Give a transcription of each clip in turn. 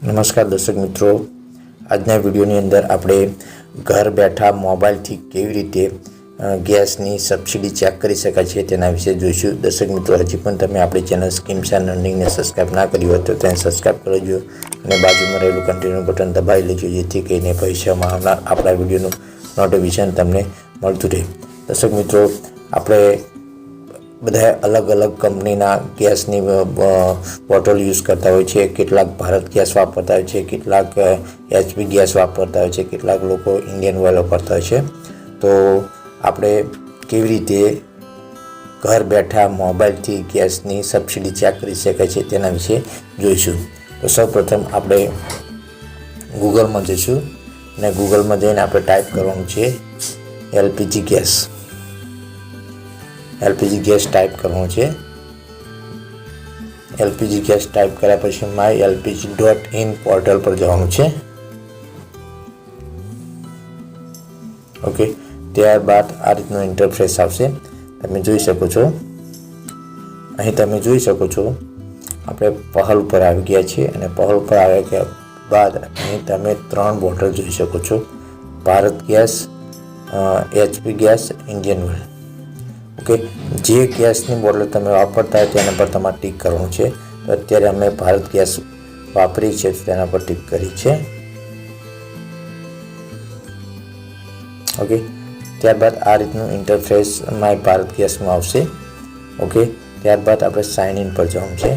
નમસ્કાર દર્શક મિત્રો, આજના વિડીયોની અંદર આપણે ઘર બેઠા મોબાઈલથી કેવી રીતે ગેસની સબસિડી ચેક કરી શકાય છે તેના વિશે જોઈશું. દર્શક મિત્રો, હજી પણ તમે આપણી ચેનલ સ્કીમ્સ એન્ડ અર્નિંગને સબસ્ક્રાઈબ ના કરી હોય તો તેને સબસ્ક્રાઈબ કરી લેજો અને બાજુમાં રહેલું કન્ટિન્યુ બટન દબાવી લેજો, જેથી કરીને ભવિષ્યમાં આવનાર આપણા વિડીયોનું નોટિફિકેશન તમને મળતું રહે. દર્શક મિત્રો, આપણે બધા અલગ અલગ કંપનીના ગેસની બોટલ યુઝ કરતા હોય છે. કેટલાક ભારત ગેસ વાપરતા હોય છે, કેટલાક HP ગેસ વાપરતા હોય છે, કેટલાક લોકો ઇન્ડિયન ઓઇલ વાપરતા હોય છે. તો આપણે કેવી રીતે ઘર બેઠા મોબાઈલથી ગેસની સબસિડી ચેક કરી શકાય છે તેના વિશે જોઈશું. તો સૌપ્રથમ આપણે ગૂગલમાં જઈશું અને ગૂગલમાં જઈને આપણે ટાઈપ કરવાનું છે LPG ગેસ ટાઈપ કરવાનું છે. LPG ગેસ ટાઈપ કર્યા પછી mylpg.in પોર્ટલ પર જવાનું છે. ઓકે, ત્યારબાદ આ રીતનો ઇન્ટરફેસ આવશે. તમે જોઈ શકો છો, અહીં તમે જોઈ શકો છો આપણે પહલ ઉપર આવી ગયા છીએ અને પહલ ઉપર આવ્યા ગયા બાદ અહીં તમે 3 બોટલ જોઈ શકો છો: Bharat gas, HP gas, Indian oil. Okay, જે ગેસની બોટલ તમે વાપરતા હોય તેના પર તમારે ટીક કરવાનું છે. તો અત્યારે અમે ભારત ગેસ વાપરી છે, તેના પર ટીક કરી છે. ઓકે, ત્યારબાદ આ રીતનું ઇન્ટરફેસ માય ભારત ગેસમાં આવશે. ઓકે, ત્યારબાદ આપણે સાઇન ઇન પર જવાનું છે.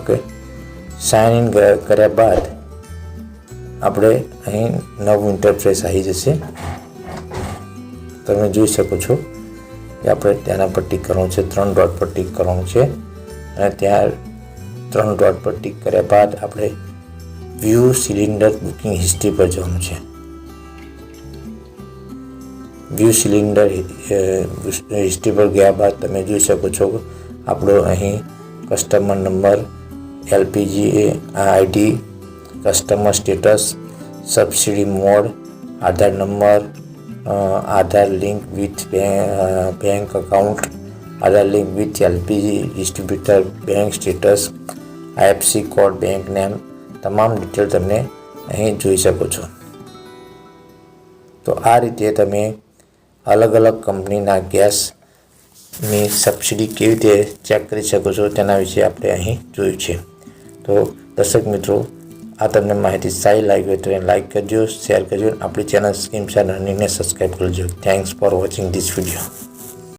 ઓકે, સાઇન ઇન કર્યા બાદ આપણે અહીં નવું ઇન્ટરફેસ આવી જશે. તમે જોઈ શકો છો કે આપણે તેના પર ટીક કરવાનું છે, 3 ડોટ પર ટીક કરવાનું છે અને ત્યાં 3 ડોટ પર ટીક કર્યા બાદ આપણે વ્યૂ સિલિન્ડર બુકિંગ હિસ્ટ્રી પર જવાનું છે. વ્યૂ સિલિન્ડર હિસ્ટ્રી પર ગયા બાદ તમે જોઈ શકો છો આપણો અહીં customer number, LPG ID, customer status, subsidy mode, Aadhaar number, Aadhaar link with bank account, Aadhaar link with LPG distributor, bank status, IFSC code, bank name, તમામ ડિટેલ તમને અહીં જોઈ શકો છો. તો આ રીતે તમે અલગ અલગ કંપનીના ગેસની સબસિડી કેવી રીતે ચેક કરી શકો છો તેના વિશે આપણે અહીં જોયું છે. તો દર્શક મિત્રો, આ તમને માહિતી સારી લાગી હોય તો એને લાઈક કરજો, શેર કરજો, આપણી ચેનલ સ્કીમ્સ એન્ડ અર્નિંગને સબસ્ક્રાઈબ કરજો. Thanks for watching this video.